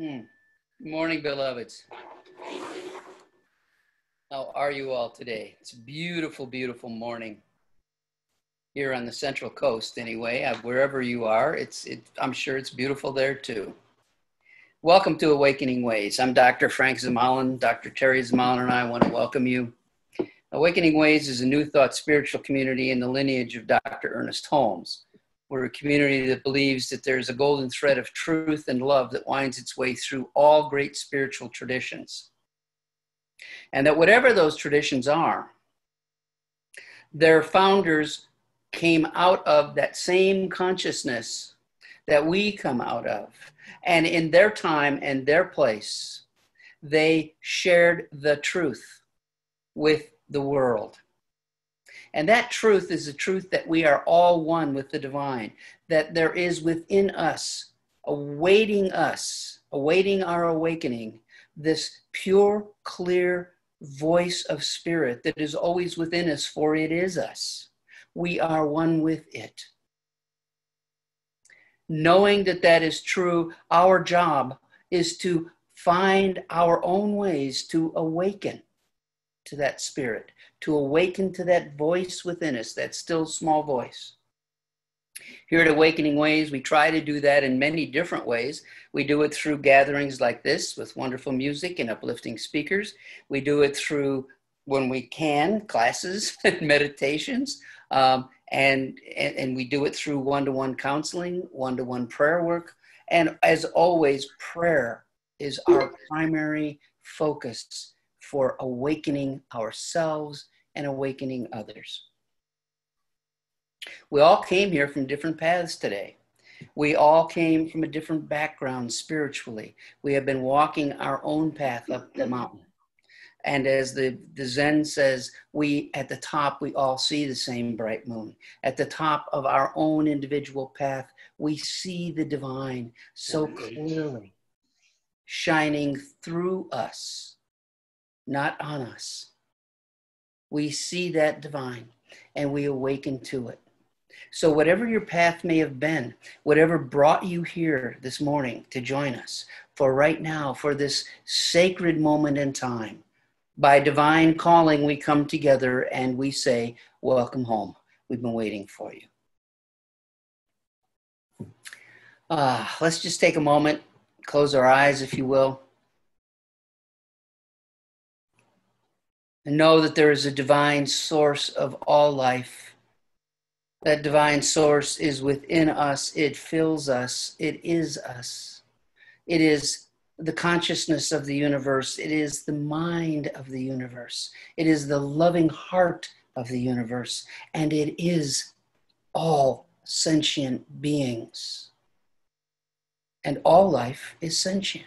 Good morning, beloveds. How are you all today? It's a beautiful, beautiful morning here on the Central Coast. Anyway, wherever you are, I'm sure it's beautiful there too. Welcome to Awakening Ways. I'm Dr. Frank Zemalan. Dr. Terry Zemalan and I want to welcome you. Awakening Ways is a New Thought spiritual community in the lineage of Dr. Ernest Holmes. We're a community that believes that there's a golden thread of truth and love that winds its way through all great spiritual traditions. And that whatever those traditions are, their founders came out of that same consciousness that we come out of. And in their time and their place, they shared the truth with the world. And that truth is the truth that we are all one with the divine, that there is within us, awaiting our awakening, this pure, clear voice of spirit that is always within us, for it is us. We are one with it. Knowing that that is true, our job is to find our own ways to awaken to that spirit, to awaken to that voice within us, that still small voice. Here at Awakening Ways, we try to do that in many different ways. We do it through gatherings like this with wonderful music and uplifting speakers. We do it through, when we can, classes and meditations. And we do it through one-to-one counseling, one-to-one prayer work. And as always, prayer is our primary focus for awakening ourselves and awakening others. We all came here from different paths today. We all came from a different background spiritually. We have been walking our own path up the mountain. And as the Zen says, at the top, we all see the same bright moon. At the top of our own individual path, we see the divine so clearly shining through us, not on us. We see that divine and we awaken to it. So whatever your path may have been, whatever brought you here this morning to join us for right now, for this sacred moment in time, by divine calling, we come together and we say, welcome home. We've been waiting for you. Let's just take a moment, close our eyes, if you will, and know that there is a divine source of all life. That divine source is within us. It fills us. It is us. It is the consciousness of the universe. It is the mind of the universe. It is the loving heart of the universe. And it is all sentient beings. And all life is sentient.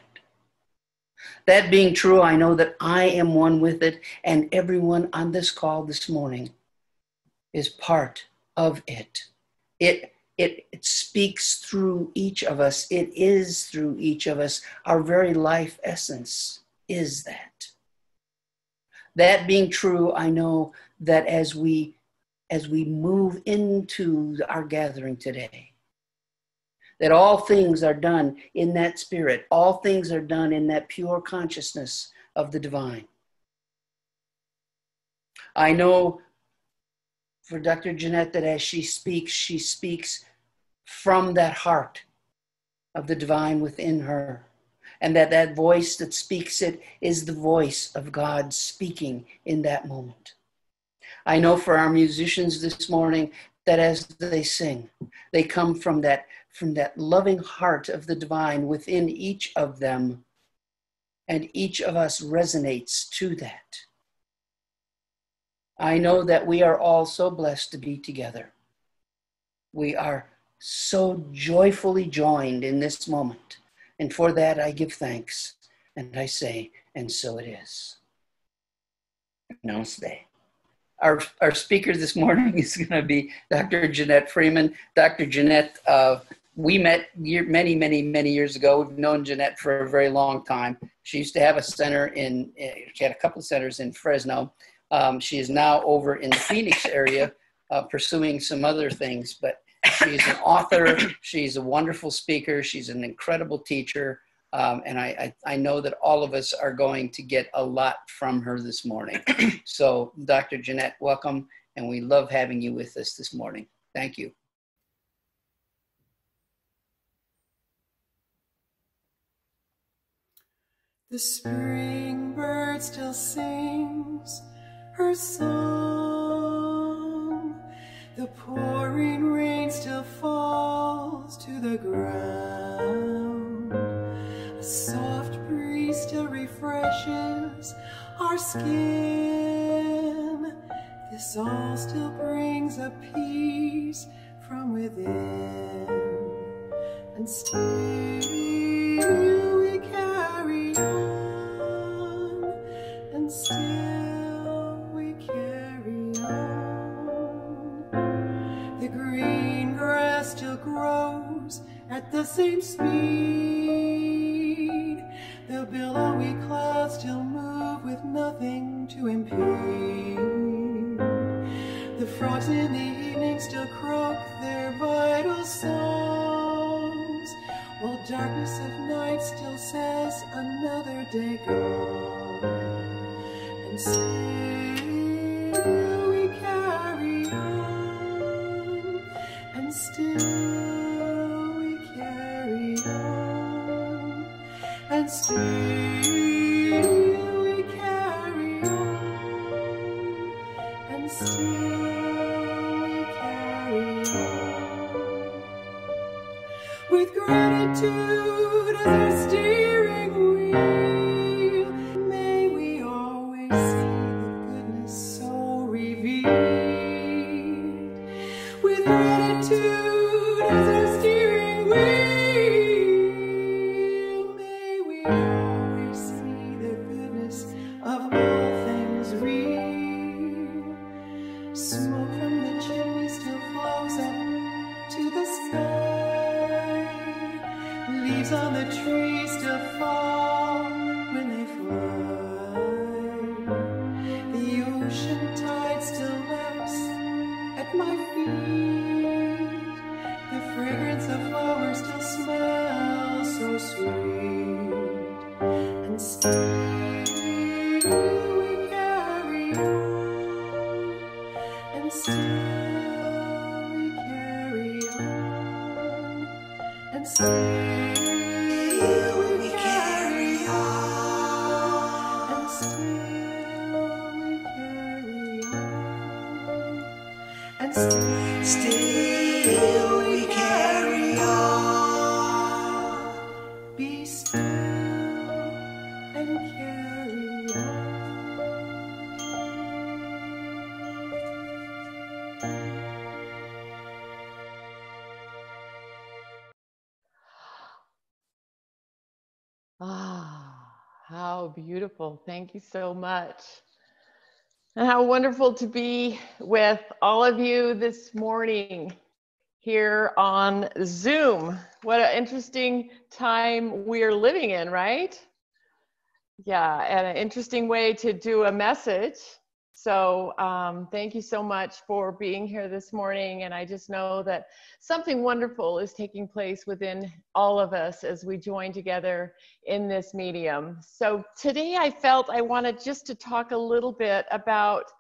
That being true, I know that I am one with it, and everyone on this call this morning is part of it. It speaks through each of us. It is through each of us. Our very life essence is that. That being true, I know that as we move into our gathering today, that all things are done in that spirit. All things are done in that pure consciousness of the divine. I know for Dr. Jeanette that as she speaks from that heart of the divine within her. And that voice that speaks it is the voice of God speaking in that moment. I know for our musicians this morning that as they sing, they come from that loving heart of the divine within each of them. And each of us resonates to that. I know that we are all so blessed to be together. We are so joyfully joined in this moment. And for that, I give thanks. And I say, and so it is. Namaste. Our speaker this morning is going to be Dr. Jeanette Freeman. Dr. Jeanette, we met many years ago. We've known Jeanette for a very long time. She used to have a center she had a couple of centers in Fresno. She is now over in the Phoenix area pursuing some other things, but she's an author. She's a wonderful speaker. She's an incredible teacher. And I know that all of us are going to get a lot from her this morning. So Dr. Jeanette, welcome. And we love having you with us this morning. Thank you. The spring bird still sings her song. The pouring rain still falls to the ground. A soft breeze still refreshes our skin. This all still brings a peace from within. And still we carry on, and still we carry on. The green grass still grows at the same speed. The billowy clouds still move with nothing to impede. The frogs in the evening still croak their vital songs, while darkness of night still says another day gone. And still we carry on, and still we carry on, and still we carry on, and still we carry on. With gratitude as our steering wheel, may we always see the goodness so revealed. With gratitude as our steering wheel, may we always see the goodness of all things real. Smoke from the chimney still flows up to the sky. Leaves on the trees still fall when they fly. The ocean tide still laps at my feet. The fragrance of flowers still smells so sweet. And still we carry on, and still we carry on, and still we carry on, and still we carry on, and still we carry on. Be still and carry on. Ah, how beautiful. Thank you so much. And how wonderful to be with all of you this morning here on Zoom. What an interesting time we're living in, right? Yeah, and an interesting way to do a message. So thank you so much for being here this morning. And I just know that something wonderful is taking place within all of us as we join together in this medium. So today I felt I wanted just to talk a little bit about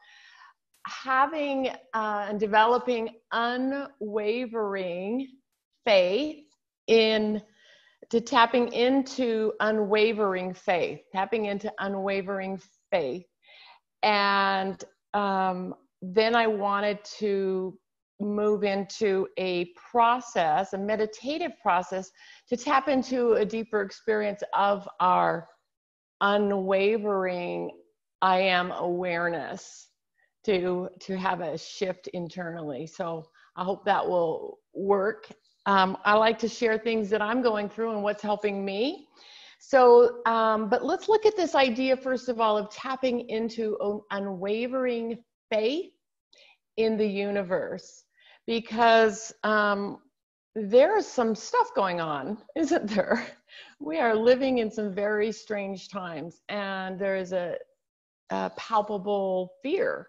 having and developing unwavering faith to tapping into unwavering faith, And then I wanted to move into a process, a meditative process, to tap into a deeper experience of our unwavering I am awareness, to have a shift internally. So I hope that will work. I like to share things that I'm going through and what's helping me. So, but let's look at this idea, first of all, of tapping into unwavering faith in the universe, because there's some stuff going on, isn't there? We are living in some very strange times, and there is a palpable fear,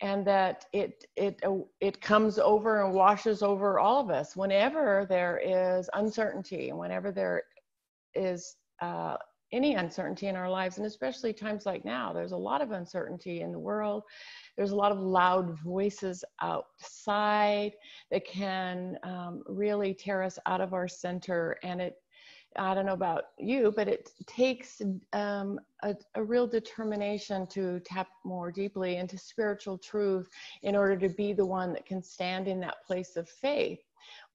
and that it comes over and washes over all of us whenever there is uncertainty, and whenever there is any uncertainty in our lives, and especially times like now. There's a lot of uncertainty in the world. There's a lot of loud voices outside that can really tear us out of our center. And I don't know about you, but it takes a real determination to tap more deeply into spiritual truth in order to be the one that can stand in that place of faith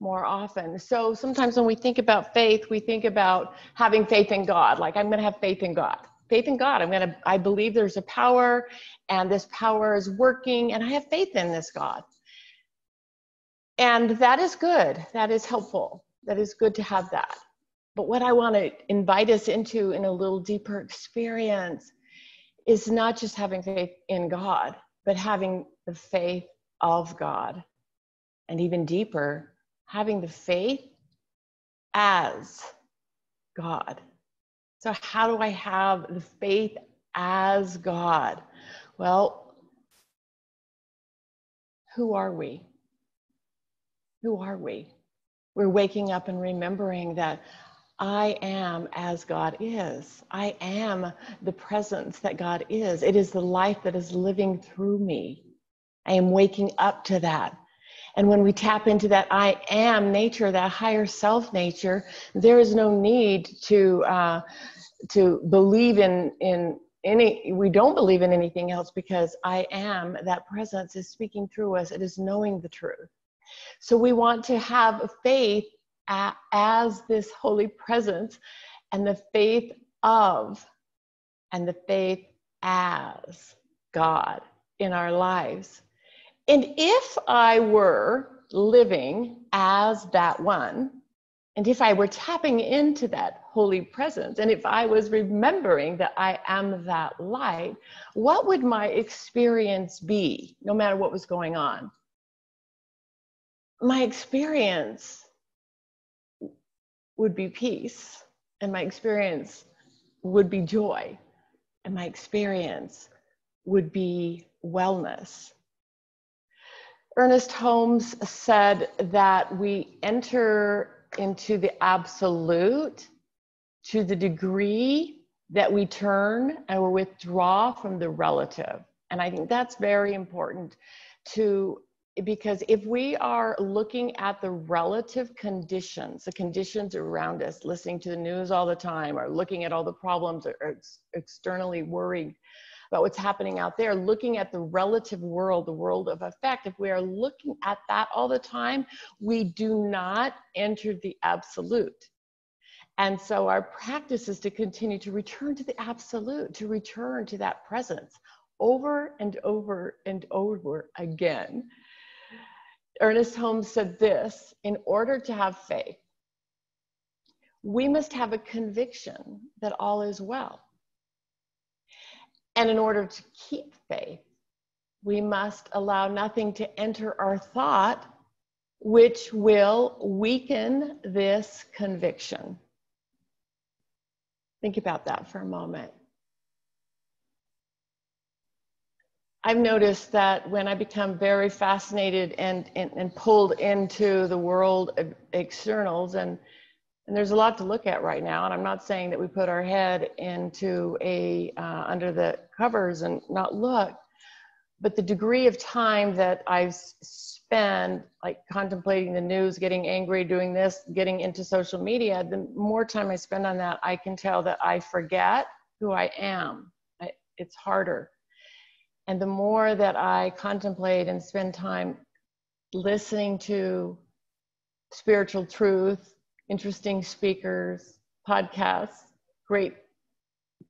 more often. So sometimes when we think about faith, we think about having faith in God. Like, I'm going to have faith in God. Faith in God. I believe there's a power, and this power is working, and I have faith in this God. And that is good. That is helpful. That is good to have that. But what I want to invite us into in a little deeper experience is not just having faith in God, but having the faith of God. And even deeper, having the faith as God. So how do I have the faith as God? Well, who are we? Who are we? We're waking up and remembering that I am as God is. I am the presence that God is. It is the life that is living through me. I am waking up to that. And when we tap into that I am nature, that higher self nature, there is no need to believe in any, we don't believe in anything else, because I am, that presence is speaking through us. It is knowing the truth. So we want to have faith as this holy presence, and the faith of, and the faith as God in our lives. And if I were living as that one, and if I were tapping into that holy presence, and if I was remembering that I am that light, what would my experience be, no matter what was going on? My experience would be peace, and my experience would be joy, and my experience would be wellness. Ernest Holmes said that we enter into the absolute to the degree that we turn or withdraw from the relative. And I think that's very important because if we are looking at the relative conditions, the conditions around us, listening to the news all the time, or looking at all the problems, or externally worried about what's happening out there, looking at the relative world, the world of effect, if we are looking at that all the time, we do not enter the absolute. And so our practice is to continue to return to the absolute, to return to that presence over and over and over again. Ernest Holmes said this: in order to have faith, we must have a conviction that all is well. And in order to keep faith, we must allow nothing to enter our thought which will weaken this conviction. Think about that for a moment. I've noticed that when I become very fascinated and pulled into the world of externals, and there's a lot to look at right now, and I'm not saying that we put our head into under the covers and not look, but the degree of time that I've spent like contemplating the news, getting angry, doing this, getting into social media, the more time I spend on that, I can tell that I forget who I am. It's harder. And the more that I contemplate and spend time listening to spiritual truth, interesting speakers, podcasts, great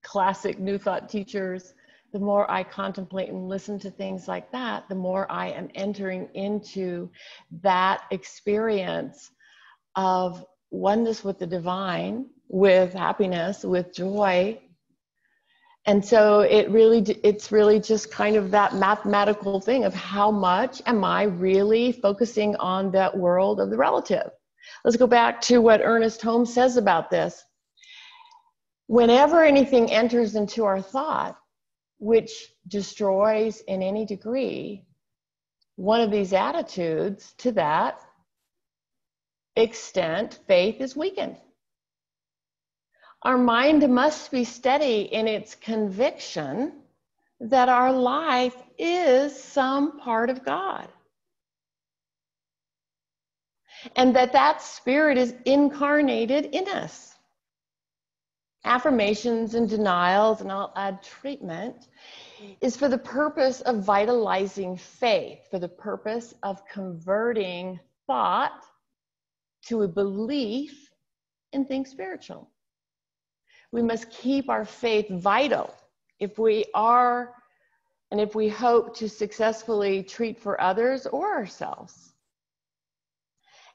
classic New Thought teachers, the more I contemplate and listen to things like that, the more I am entering into that experience of oneness with the divine, with happiness, with joy. And so it's really just kind of that mathematical thing of how much am I really focusing on that world of the relative. Let's go back to what Ernest Holmes says about this. Whenever anything enters into our thought, which destroys in any degree one of these attitudes, to that extent, faith is weakened. Our mind must be steady in its conviction that our life is some part of God. And that spirit is incarnated in us. Affirmations and denials, and I'll add treatment, is for the purpose of vitalizing faith, for the purpose of converting thought to a belief in things spiritual. We must keep our faith vital if we are, and if we hope to successfully treat for others or ourselves.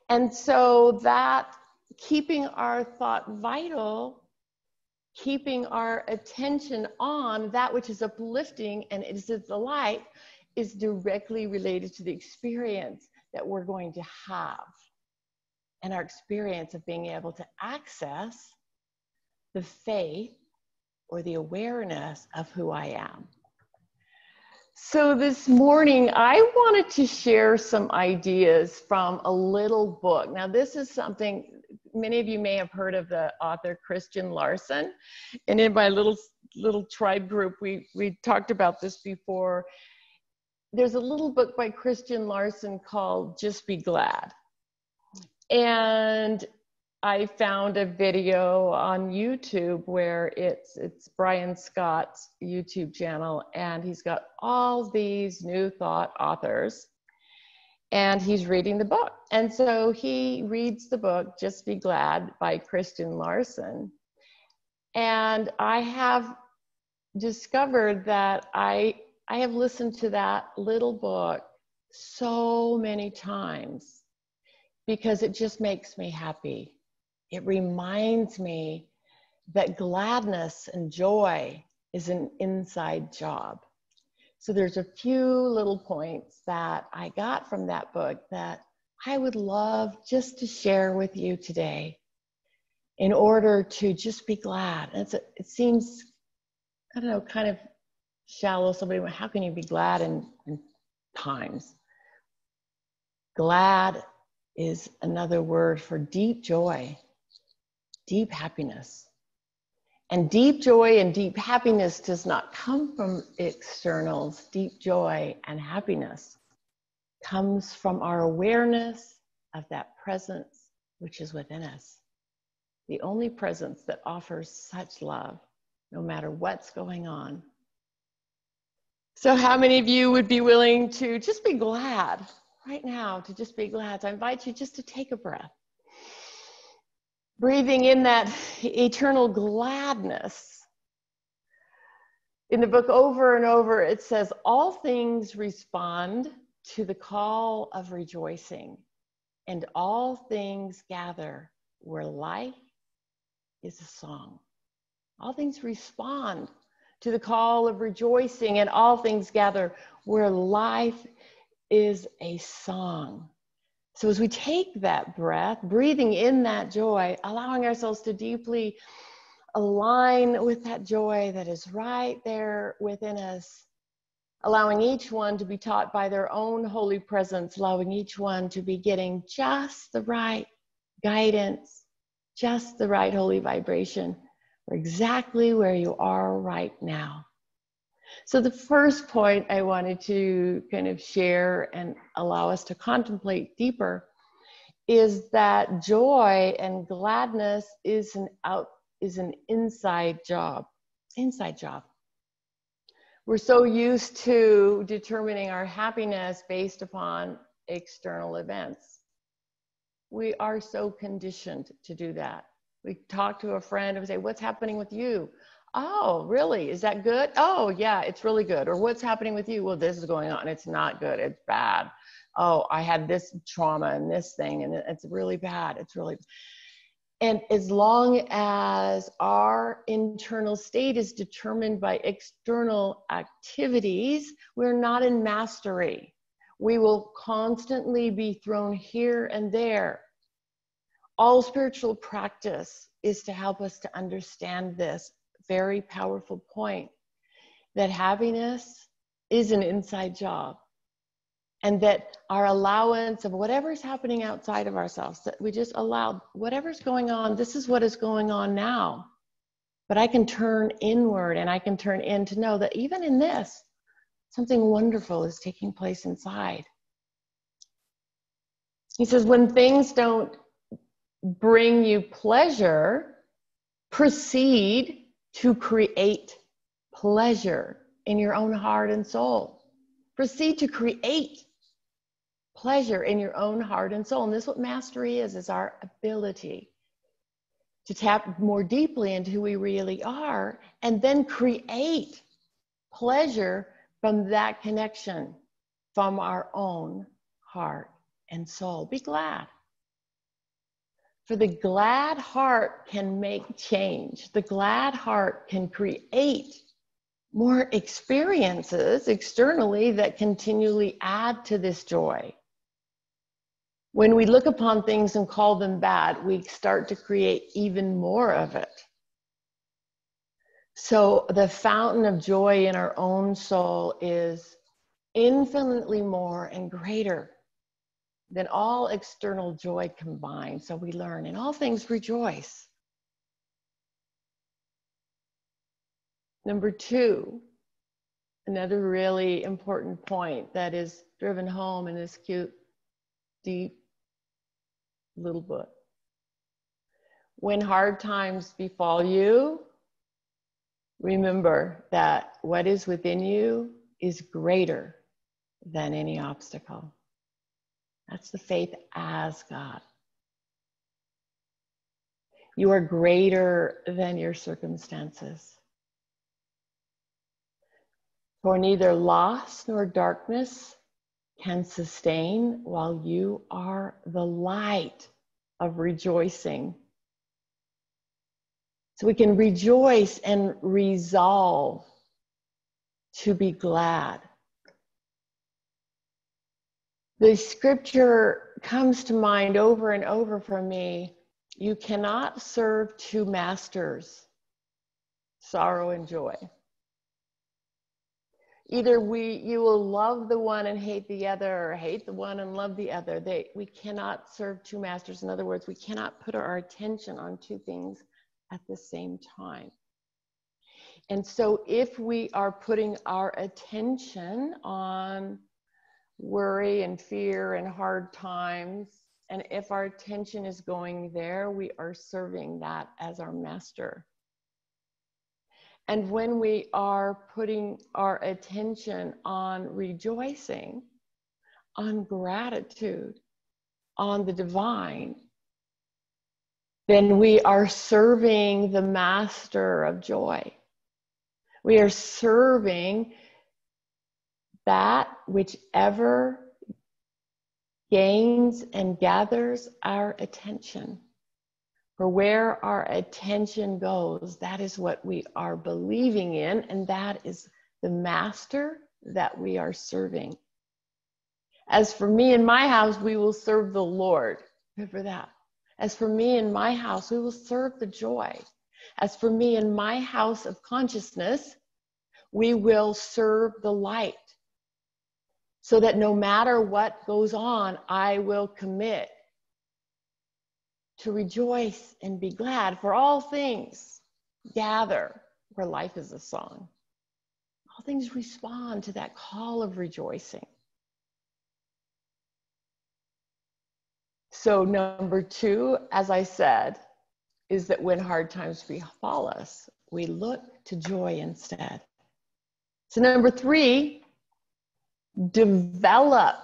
And so that keeping our thought vital, keeping our attention on that which is uplifting and is a delight, is directly related to the experience that we're going to have, and our experience of being able to access the faith or the awareness of who I am. So this morning, I wanted to share some ideas from a little book. Now, this is something, many of you may have heard of the author Christian Larson. And in my little tribe group, we talked about this before. There's a little book by Christian Larson called Just Be Glad. And I found a video on YouTube where it's Brian Scott's YouTube channel, and he's got all these new thought authors, and he's reading the book. And so he reads the book, Just Be Glad by Christian Larson. And I have discovered that I have listened to that little book so many times because it just makes me happy. It reminds me that gladness and joy is an inside job. So there's a few little points that I got from that book that I would love just to share with you today in order to just be glad. And it seems, I don't know, kind of shallow. Somebody went, how can you be glad in times? Glad is another word for deep joy. Deep happiness. And deep joy and deep happiness does not come from externals. Deep joy and happiness comes from our awareness of that presence which is within us. The only presence that offers such love, no matter what's going on. So how many of you would be willing to just be glad right now, to just be glad? So I invite you just to take a breath. Breathing in that eternal gladness. In the book over and over, it says, all things respond to the call of rejoicing, and all things gather where life is a song. All things respond to the call of rejoicing, and all things gather where life is a song. So as we take that breath, breathing in that joy, allowing ourselves to deeply align with that joy that is right there within us, allowing each one to be taught by their own holy presence, allowing each one to be getting just the right guidance, just the right holy vibration, for exactly where you are right now. So the first point I wanted to kind of share and allow us to contemplate deeper is that joy and gladness is an inside job. Inside job. We're so used to determining our happiness based upon external events. We are so conditioned to do that. We talk to a friend and we say, what's happening with you? Oh, really? Is that good? Oh, yeah, it's really good. Or what's happening with you? Well, this is going on. It's not good. It's bad. Oh, I had this trauma and this thing, and it's really bad. It's really. And as long as our internal state is determined by external activities, we're not in mastery. We will constantly be thrown here and there. All spiritual practice is to help us to understand this very powerful point, that happiness is an inside job, and that our allowance of whatever's happening outside of ourselves, that we just allow whatever's going on, this is what is going on now. But I can turn inward and I can turn in to know that even in this, something wonderful is taking place inside. He says, when things don't bring you pleasure, proceed to create pleasure in your own heart and soul. Proceed to create pleasure in your own heart and soul. And this is what mastery is our ability to tap more deeply into who we really are and then create pleasure from that connection from our own heart and soul. Be glad. For the glad heart can make change. The glad heart can create more experiences externally that continually add to this joy. When we look upon things and call them bad, we start to create even more of it. So the fountain of joy in our own soul is infinitely more and greater than all external joy combined. So we learn in all things rejoice. Number 2, another really important point that is driven home in this cute, deep little book. When hard times befall you, remember that what is within you is greater than any obstacle. That's the faith as God. You are greater than your circumstances. For neither loss nor darkness can sustain while you are the light of rejoicing. So we can rejoice and resolve to be glad. The scripture comes to mind over and over for me. You cannot serve 2 masters, sorrow and joy. Either you will love the one and hate the other, or hate the one and love the other. We cannot serve 2 masters. In other words, we cannot put our attention on 2 things at the same time. And so if we are putting our attention on worry and fear and hard times, and if our attention is going there, we are serving that as our master. And when we are putting our attention on rejoicing, on gratitude, on the divine, then we are serving the master of joy. We are serving that whichever gains and gathers our attention. For where our attention goes, that is what we are believing in, and that is the master that we are serving. As for me and my house, we will serve the Lord. Remember that. As for me and my house, we will serve the joy. As for me and my house of consciousness, we will serve the light. So that no matter what goes on, I will commit to rejoice and be glad. For all things gather where life is a song. All things respond to that call of rejoicing. So number 2, as I said, is that when hard times befall us, we look to joy instead. So number 3, develop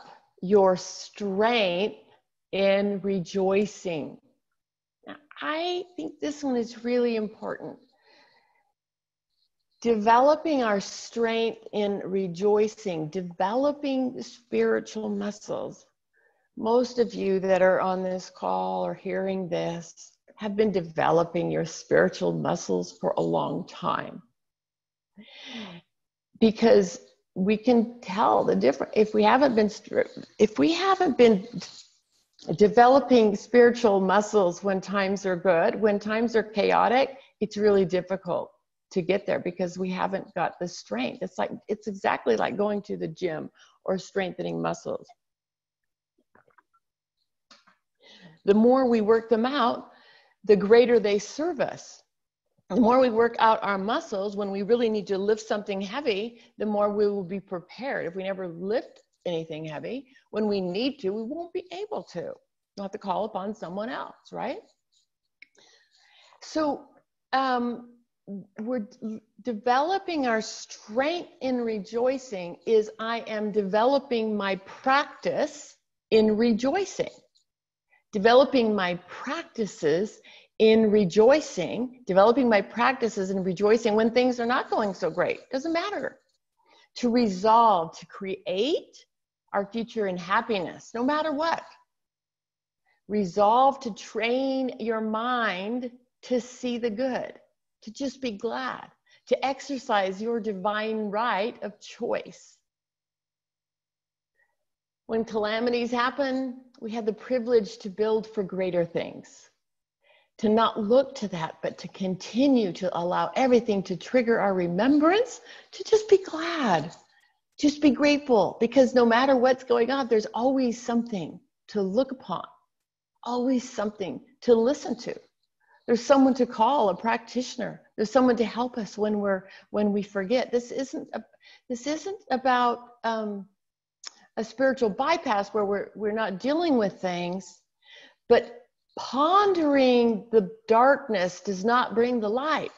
your strength in rejoicing. Now, I think this one is really important. Developing our strength in rejoicing, developing the spiritual muscles. Most of you that are on this call or hearing this have been developing your spiritual muscles for a long time. Because we can tell the difference. If we haven't been developing spiritual muscles when times are good, when times are chaotic, it's really difficult to get there because we haven't got the strength. It's exactly like going to the gym or strengthening muscles. The more we work them out, the greater they serve us. The more we work out our muscles, when we really need to lift something heavy, the more we will be prepared. If we never lift anything heavy, when we need to, we won't be able to. We'll have to call upon someone else, right? So we're developing our strength in rejoicing is I am developing my practice in rejoicing. Developing my practices in rejoicing, developing my practices in rejoicing when things are not going so great. Doesn't matter. To resolve, to create our future in happiness, no matter what. Resolve to train your mind to see the good, to just be glad, to exercise your divine right of choice. When calamities happen, we have the privilege to build for greater things. To not look to that, but to continue to allow everything to trigger our remembrance, to just be glad, just be grateful, because no matter what's going on, there's always something to look upon, always something to listen to. There's someone to call, a practitioner. There's someone to help us when we forget. This isn't about a spiritual bypass where we're not dealing with things, but pondering the darkness does not bring the light.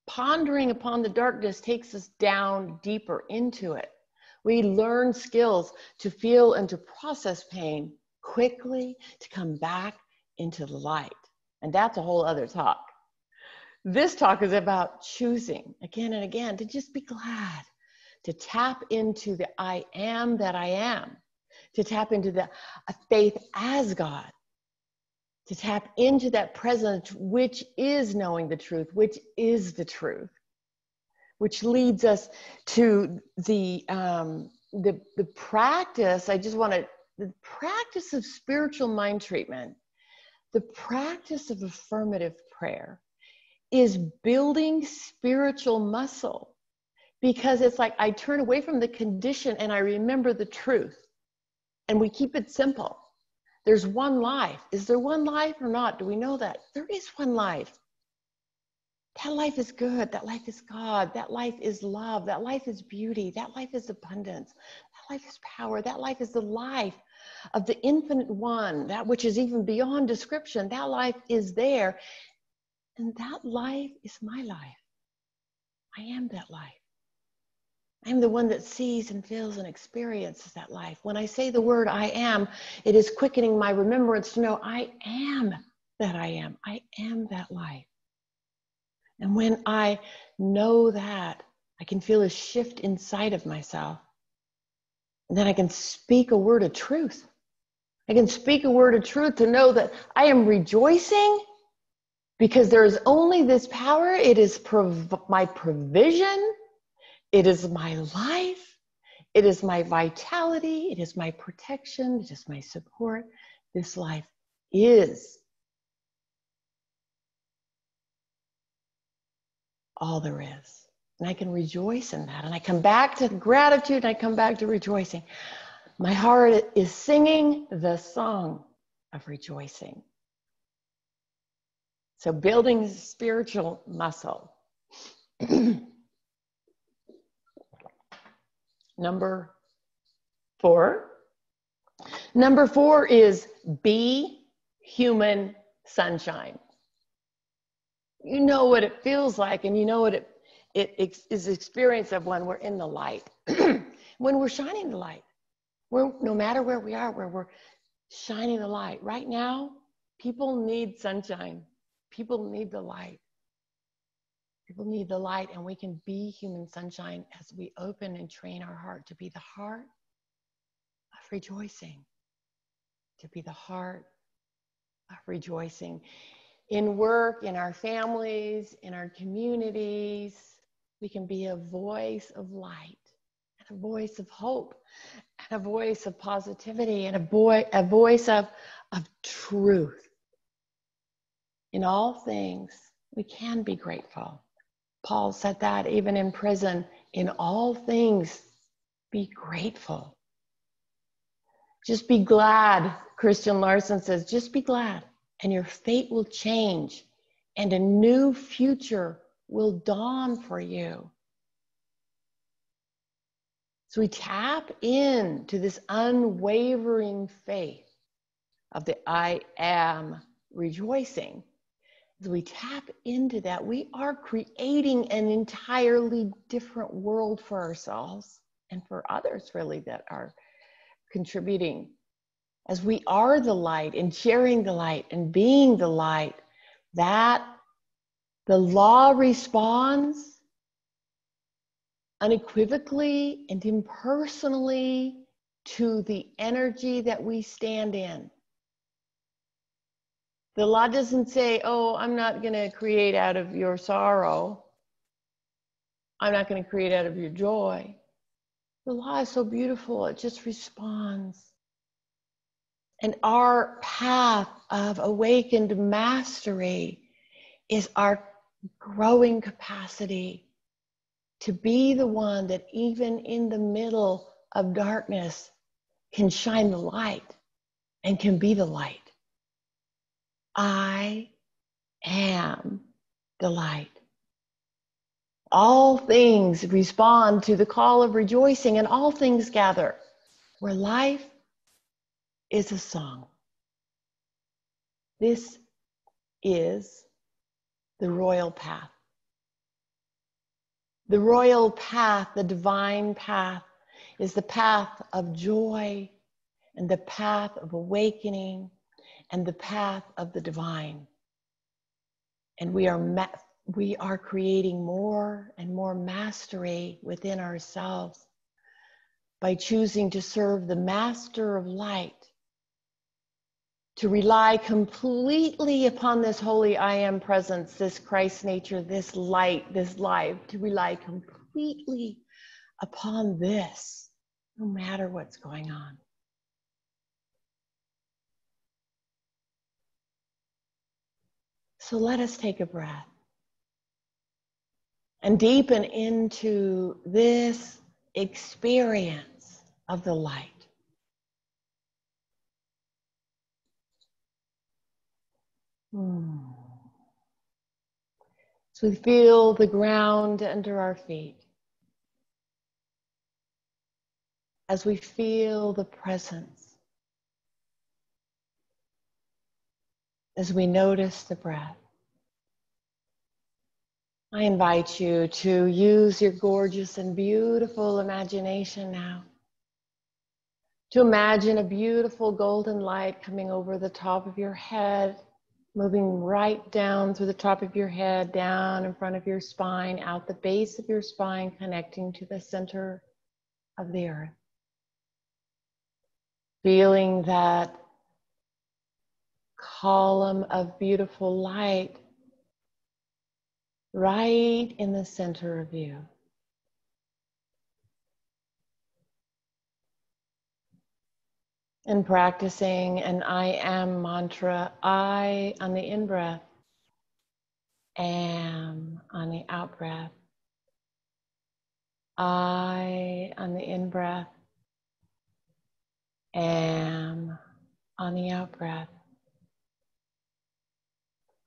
Pondering upon the darkness takes us down deeper into it. We learn skills to feel and to process pain quickly, to come back into the light. And that's a whole other talk. This talk is about choosing again and again to just be glad, to tap into the I am that I am, to tap into the faith as God, to tap into that presence, which is knowing the truth, which is the truth, which leads us to the practice. The practice of spiritual mind treatment, the practice of affirmative prayer is building spiritual muscle, because it's like I turn away from the condition and I remember the truth, and we keep it simple. There's one life. Is there one life or not? Do we know that? There is one life. That life is good. That life is God. That life is love. That life is beauty. That life is abundance. That life is power. That life is the life of the infinite one, that which is even beyond description. That life is there. And that life is my life. I am that life. I'm the one that sees and feels and experiences that life. When I say the word I am, it is quickening my remembrance to know I am that I am. I am that life. And when I know that, I can feel a shift inside of myself. And then I can speak a word of truth. I can speak a word of truth to know that I am rejoicing because there is only this power. It is my provision. It is my life. It is my vitality. It is my protection. It is my support. This life is all there is. And I can rejoice in that. And I come back to gratitude. And I come back to rejoicing. My heart is singing the song of rejoicing. So building spiritual muscle. Number 4. Number 4 is be human sunshine. You know what it feels like, and you know what it is the experience of when we're in the light. When we're shining the light. No matter where we are, where we're shining the light. Right now, people need sunshine. People need the light. People need the light, and we can be human sunshine as we open and train our heart to be the heart of rejoicing. To be the heart of rejoicing. In work, in our families, in our communities, we can be a voice of light, and a voice of hope, and a voice of positivity, and a voice of truth. In all things, we can be grateful. Paul said that even in prison. In all things, be grateful. Just be glad, Christian Larson says, just be glad, and your fate will change and a new future will dawn for you. So we tap into this unwavering faith of the I am rejoicing. As we tap into that, we are creating an entirely different world for ourselves and for others, really, that are contributing. As we are the light and sharing the light and being the light, that the law responds unequivocally and impersonally to the energy that we stand in. The law doesn't say, oh, I'm not going to create out of your sorrow. I'm not going to create out of your joy. The law is so beautiful. It just responds. And our path of awakened mastery is our growing capacity to be the one that even in the middle of darkness can shine the light and can be the light. I am the light. All things respond to the call of rejoicing, and all things gather where life is a song. This is the royal path. The royal path, the divine path, is the path of joy and the path of awakening and the path of the divine. And we are creating more and more mastery within ourselves by choosing to serve the master of light, to rely completely upon this holy I am presence, this Christ nature, this light, this life, to rely completely upon this, no matter what's going on. So let us take a breath and deepen into this experience of the light. So we feel the ground under our feet. As we feel the presence. As we notice the breath. I invite you to use your gorgeous and beautiful imagination now. To imagine a beautiful golden light coming over the top of your head, moving right down through the top of your head, down in front of your spine, out the base of your spine, connecting to the center of the earth. Feeling that column of beautiful light right in the center of you. And practicing an I am mantra, I on the in-breath, am on the out-breath. I on the in-breath, am on the out-breath.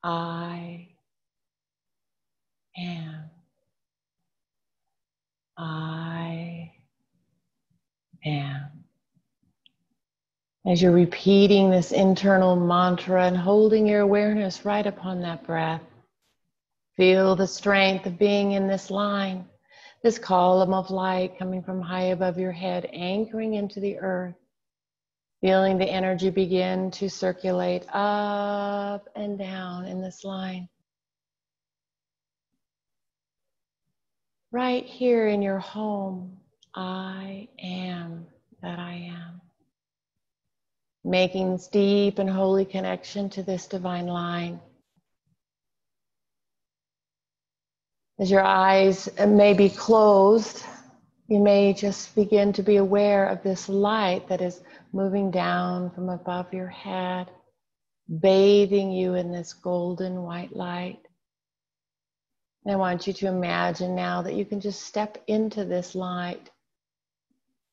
I am. I am. As you're repeating this internal mantra and holding your awareness right upon that breath, feel the strength of being in this line, this column of light coming from high above your head, anchoring into the earth, feeling the energy begin to circulate up and down in this line. Right here in your home, I am that I am. Making this deep and holy connection to this divine line. As your eyes may be closed, you may just begin to be aware of this light that is moving down from above your head, bathing you in this golden white light. And I want you to imagine now that you can just step into this light,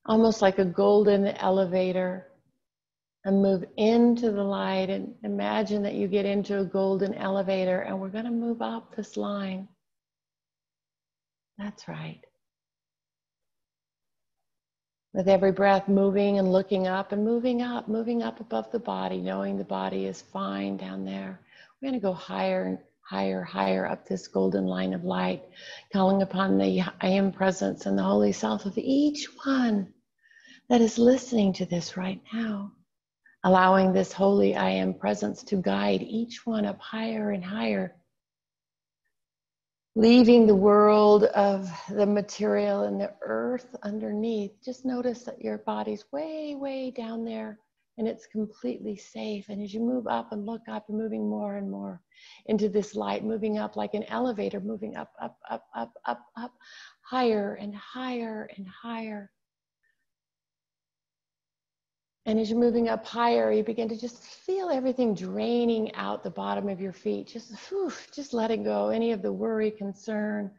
almost like a golden elevator. and move into the light, and imagine that you get into a golden elevator, and we're going to move up this line. That's right. With every breath, moving and looking up and moving up above the body, knowing the body is fine down there. We're going to go higher and higher, higher up this golden line of light, calling upon the I Am Presence and the Holy Self of each one that is listening to this right now. Allowing this holy I Am Presence to guide each one up higher and higher. Leaving the world of the material and the earth underneath. Just notice that your body's way, way down there and it's completely safe. And as you move up and look up and moving more and more into this light, moving up like an elevator, moving up, up, up, up, up, up, higher and higher and higher. And as you're moving up higher, you begin to just feel everything draining out the bottom of your feet. Just letting go any of the worry, concern,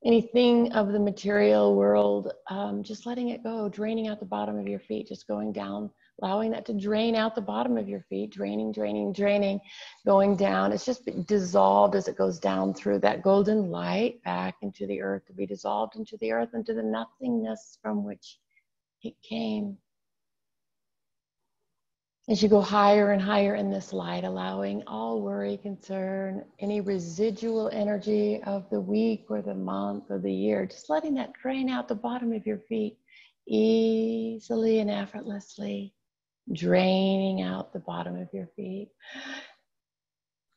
anything of the material world. Just letting it go, draining out the bottom of your feet, just going down, allowing that to drain out the bottom of your feet, draining, draining, draining, going down. It's just dissolved as it goes down through that golden light back into the earth, to be dissolved into the earth, into the nothingness from which it came. As you go higher and higher in this light, allowing all worry, concern, any residual energy of the week or the month or the year, just letting that drain out the bottom of your feet easily and effortlessly, draining out the bottom of your feet,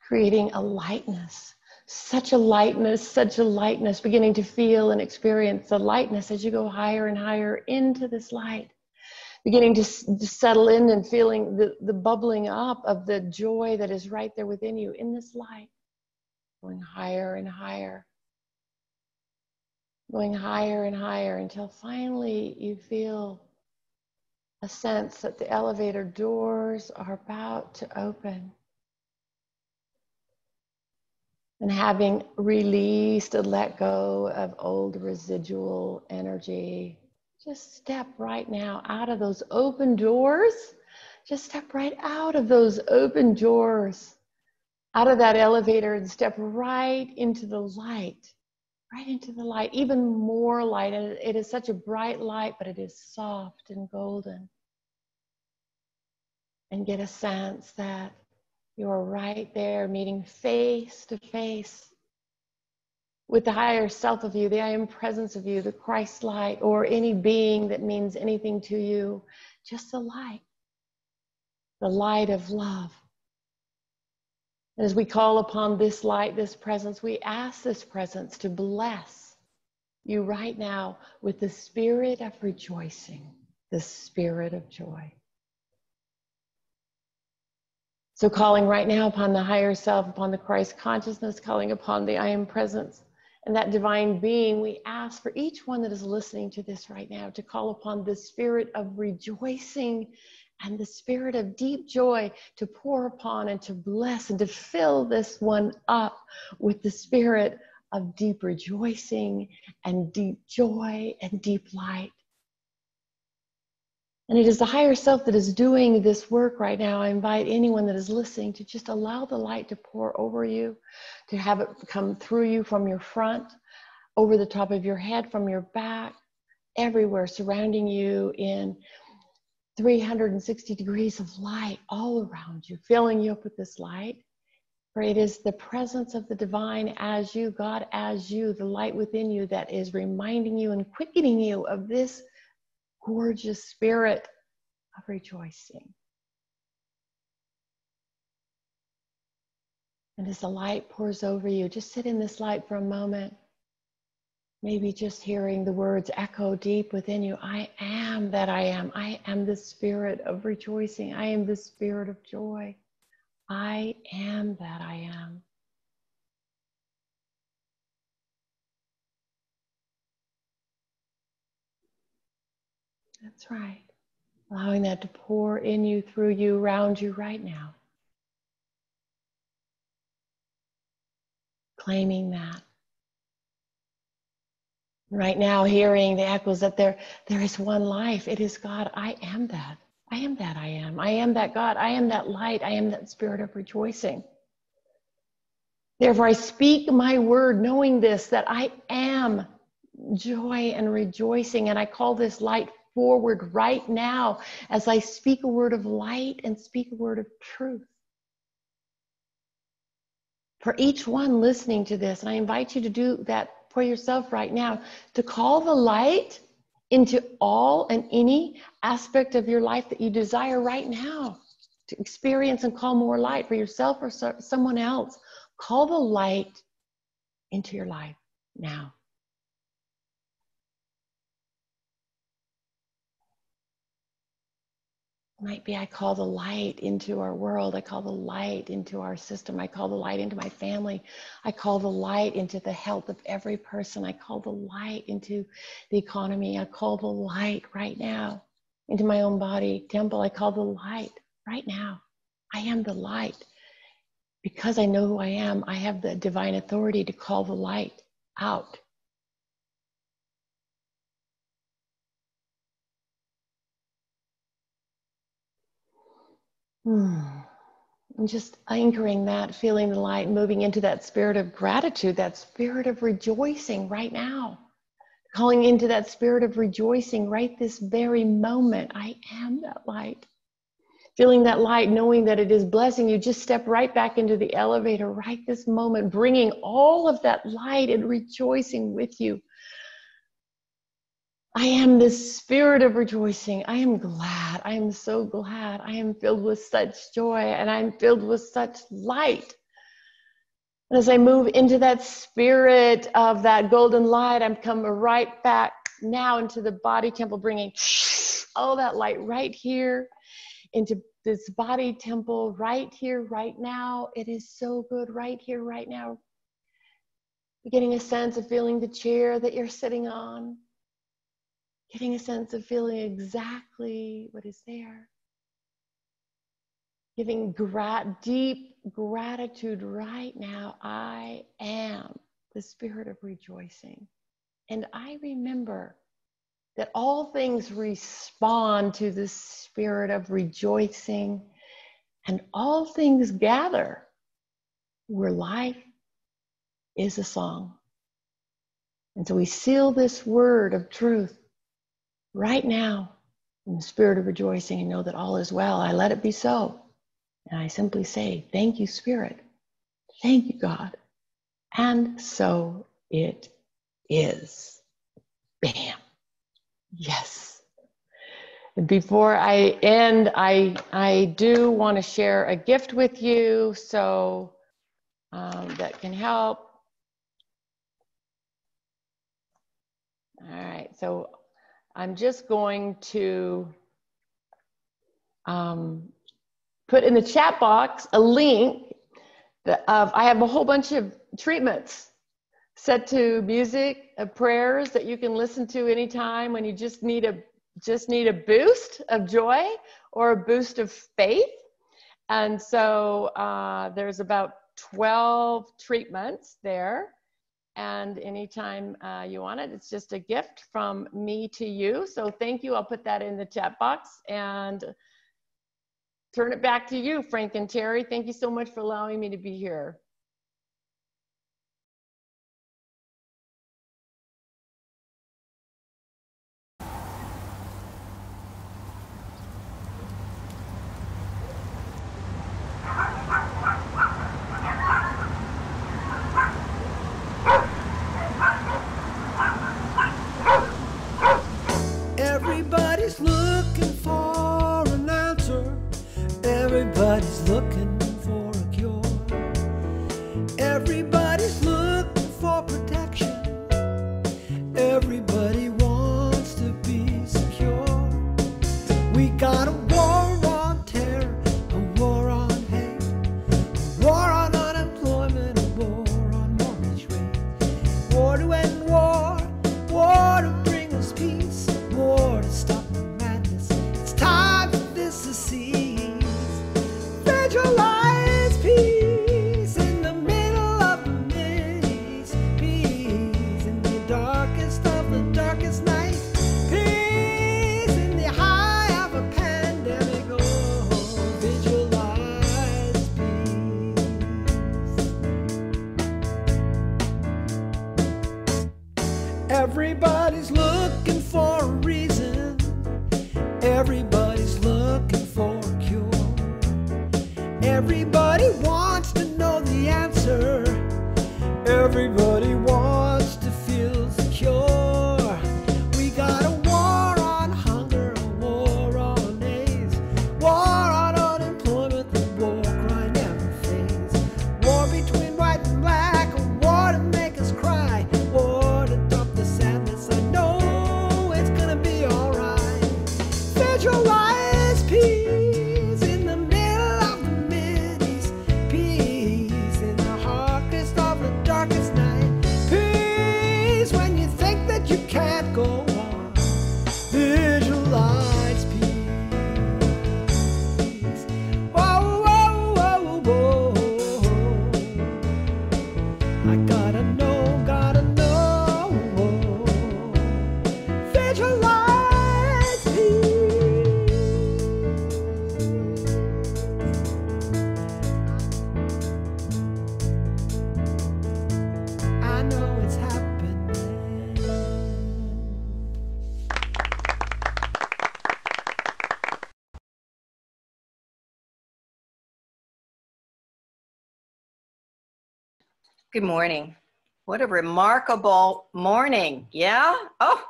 creating a lightness, such a lightness, beginning to feel and experience the lightness as you go higher and higher into this light. Beginning to settle in and feeling the bubbling up of the joy that is right there within you in this light. Going higher and higher. Going higher and higher until finally you feel a sense that the elevator doors are about to open. And having released and let go of old residual energy, just step right now out of those open doors. Just step right out of those open doors, out of that elevator, and step right into the light, even more light. And it is such a bright light, but it is soft and golden. And get a sense that you're right there, meeting face to face with the higher self of you, the I Am Presence of you, the Christ light, or any being that means anything to you. Just the light of love. And as we call upon this light, this presence, we ask this presence to bless you right now with the spirit of rejoicing, the spirit of joy. So calling right now upon the higher self, upon the Christ consciousness, calling upon the I Am Presence, and that divine being, we ask for each one that is listening to this right now to call upon the spirit of rejoicing and the spirit of deep joy to pour upon and to bless and to fill this one up with the spirit of deep rejoicing and deep joy and deep light. And it is the higher self that is doing this work right now. I invite anyone that is listening to just allow the light to pour over you, to have it come through you from your front, over the top of your head, from your back, everywhere, surrounding you in 360 degrees of light all around you, filling you up with this light. For it is the presence of the divine as you, God as you, the light within you that is reminding you and quickening you of this gorgeous spirit of rejoicing. And as the light pours over you, just sit in this light for a moment. Maybe just hearing the words echo deep within you. I am that I am. I am the spirit of rejoicing. I am the spirit of joy. I am that I am. That's right. Allowing that to pour in you, through you, around you right now. Claiming that. Right now, hearing the echoes that there is one life. It is God. I am that. I am that I am. I am that God. I am that light. I am that spirit of rejoicing. Therefore, I speak my word knowing this, that I am joy and rejoicing. And I call this light forward right now as I speak a word of light and speak a word of truth. For each one listening to this, and I invite you to do that for yourself right now, to call the light into all and any aspect of your life that you desire right now, to experience and call more light for yourself or someone else. Call the light into your life now. Might be I call the light into our world. I call the light into our system. I call the light into my family. I call the light into the health of every person. I call the light into the economy. I call the light right now into my own body, temple. I call the light right now. I am the light. Because I know who I am, I have the divine authority to call the light out. And just anchoring that, feeling the light, moving into that spirit of gratitude, that spirit of rejoicing right now. Calling into that spirit of rejoicing right this very moment. I am that light. Feeling that light, knowing that it is blessing you, just step right back into the elevator right this moment, bringing all of that light and rejoicing with you. I am the spirit of rejoicing. I am glad. I am so glad. I am filled with such joy and I'm filled with such light. And as I move into that spirit of that golden light, I'm coming right back now into the body temple, bringing all that light right here into this body temple right here, right now. It is so good right here, right now. Getting a sense of feeling the chair that you're sitting on. Getting a sense of feeling exactly what is there. Giving deep gratitude right now. I am the spirit of rejoicing. And I remember that all things respond to the spirit of rejoicing, and all things gather where life is a song. And so we seal this word of truth right now in the spirit of rejoicing and know that all is well. I let it be so. And I simply say, thank you, Spirit. Thank you, God. And so it is. Bam. Yes. And before I end, I do want to share a gift with you so that can help. All right. So I'm just going to put in the chat box a link of, I have a whole bunch of treatments set to music of prayers that you can listen to anytime when you just need a boost of joy or a boost of faith. And so there's about 12 treatments there. And anytime you want it, it's just a gift from me to you. So thank you. I'll put that in the chat box and turn it back to you, Frank and Terry. Thank you so much for allowing me to be here. Everybody's looking for an answer. Everybody's looking for a cure. Everybody's looking for protection. Everybody wants to be secure. We got a war on terror, a war on hate, a war on unemployment, a war on mortgage rate. War to end war, war to bring us peace, war to stop the madness. It's time for this to cease. Visualize peace in the middle of the midst, peace in the darkest of the Everybody's looking for a reason. Everybody's looking for a cure. Everybody wants to know the answer. Everybody wants to feel secure. We got a war on hunger, a war on AIDS, war on unemployment, the war cry never fades. War between white and black, a war to make us cry, war to dump the sadness. I know it's gonna be alright. Visualize peace in the middle of the Mideast, peace in the darkest of the darkest night, peace when you think that you can't go on. Visualize peace. Whoa, whoa, whoa, whoa. I gotta know, gotta know. Visualize peace. I know it's happening. Good morning. What a remarkable morning. Yeah? Oh,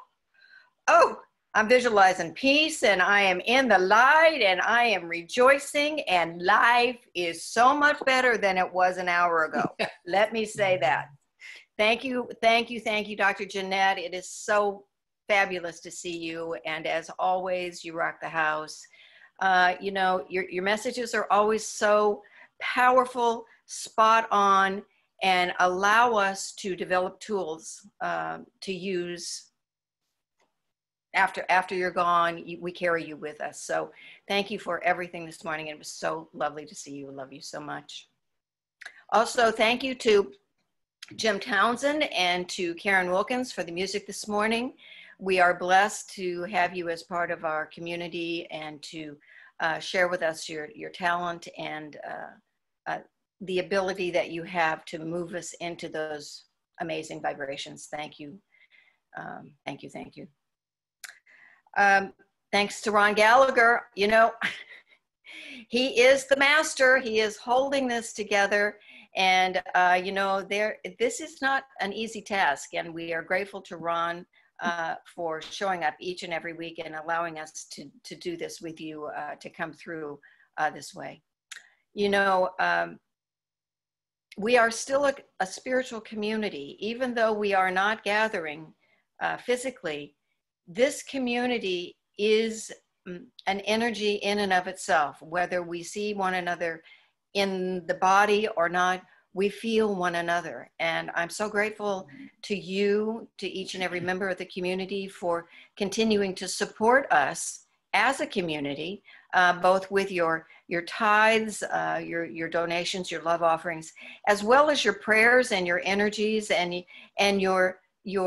I'm visualizing peace and I am in the light and I am rejoicing and life is so much better than it was an hour ago. Let me say that. Thank you, Dr. Jeanette. It is so fabulous to see you. And as always, you rock the house. You know, your messages are always so powerful, spot on, and allow us to develop tools to use after you're gone. We carry you with us. So thank you for everything this morning. It was so lovely to see you. Love you so much. Also, thank you to Jim Townsend and to Karen Wilkins for the music this morning. We are blessed to have you as part of our community and to share with us your talent and the ability that you have to move us into those amazing vibrations. Thank you. Thank you. Thanks to Ron Gallagher. You know, he is the master. He is holding this together. And, you know, this is not an easy task. And we are grateful to Ron for showing up each and every week and allowing us to do this with you, to come through this way. You know, we are still a spiritual community, even though we are not gathering physically. This community is an energy in and of itself. Whether we see one another in the body or not, we feel one another. And I'm so grateful to you, to each and every member of the community, for continuing to support us as a community, both with your tithes, your donations, your love offerings, as well as your prayers and your energies and your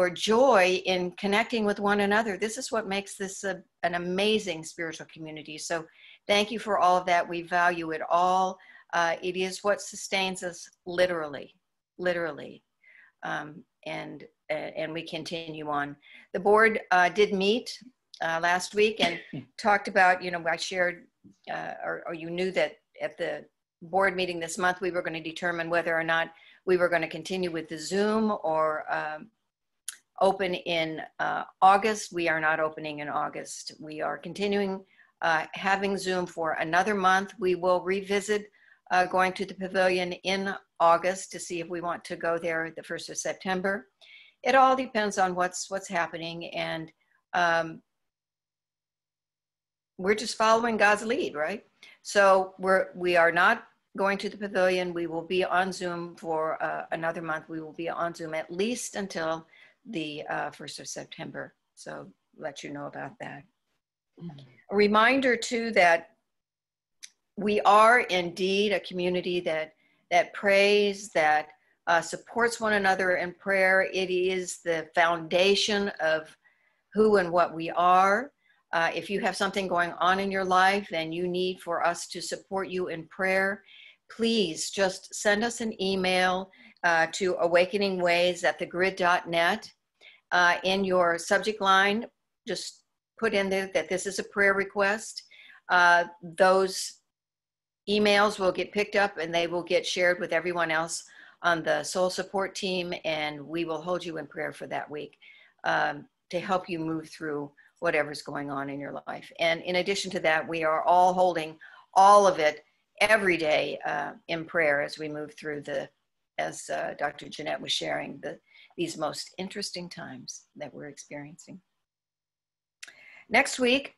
joy in connecting with one another. This is what makes this an amazing spiritual community. So thank you for all of that. We value it all. It is what sustains us literally. And we continue on. The board did meet last week and talked about, you know, I shared, or you knew that at the board meeting this month, we were going to determine whether or not we were going to continue with the Zoom or open in August. We are not opening in August. We are continuing having Zoom for another month. We will revisit going to the pavilion in August to see if we want to go there the 1st of September. It all depends on what's happening, and we're just following God's lead, right? So we are not going to the pavilion. We will be on Zoom for another month. We will be on Zoom at least until the 1st of September. So let you know about that. A reminder too that we are indeed a community that prays, that supports one another in prayer. It is the foundation of who and what we are. If you have something going on in your life and you need for us to support you in prayer, please just send us an email to awakeningways@thegrid.net, in your subject line, just put in there that this is a prayer request. Those emails will get picked up and they will get shared with everyone else on the soul support team, and we will hold you in prayer for that week to help you move through whatever's going on in your life. And in addition to that, we are all holding all of it every day in prayer as we move through as Dr. Jeanette was sharing, these most interesting times that we're experiencing. Next week,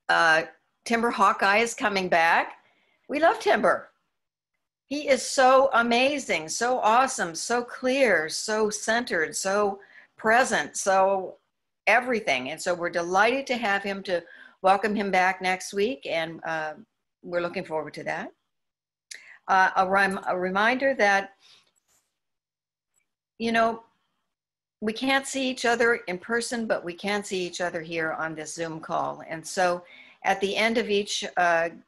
Timber Hawkeye is coming back. We love Timber. He is so amazing, so awesome, so clear, so centered, so present, so everything. And so we're delighted to have him, to welcome him back next week. And we're looking forward to that. A reminder that, you know, we can't see each other in person, but we can see each other here on this Zoom call. And so at the end of each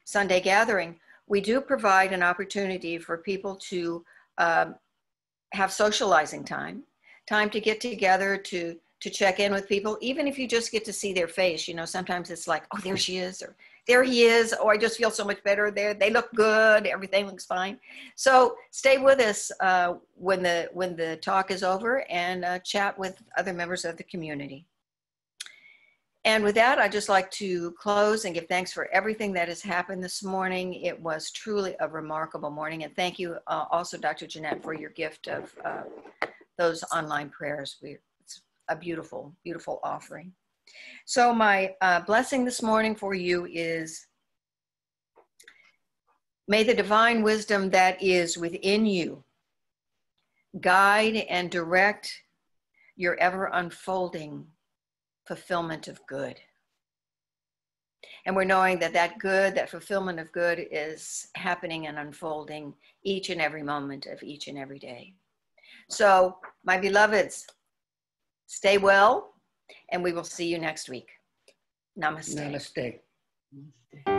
Sunday gathering, we do provide an opportunity for people to have socializing time to get together, to check in with people, even if you just get to see their face. You know, sometimes it's like, oh, there she is, or there he is, or I just feel so much better there. They look good, everything looks fine. So stay with us when the talk is over, and chat with other members of the community. And with that, I'd just like to close and give thanks for everything that has happened this morning. It was truly a remarkable morning. And thank you also, Dr. Jeanette, for your gift of those online prayers. It's a beautiful, beautiful offering. So my blessing this morning for you is, may the divine wisdom that is within you guide and direct your ever unfolding fulfillment of good. And we're knowing that that good, that fulfillment of good, is happening and unfolding each and every moment of each and every day. So, my beloveds, stay well, and we will see you next week. Namaste. Namaste. Namaste.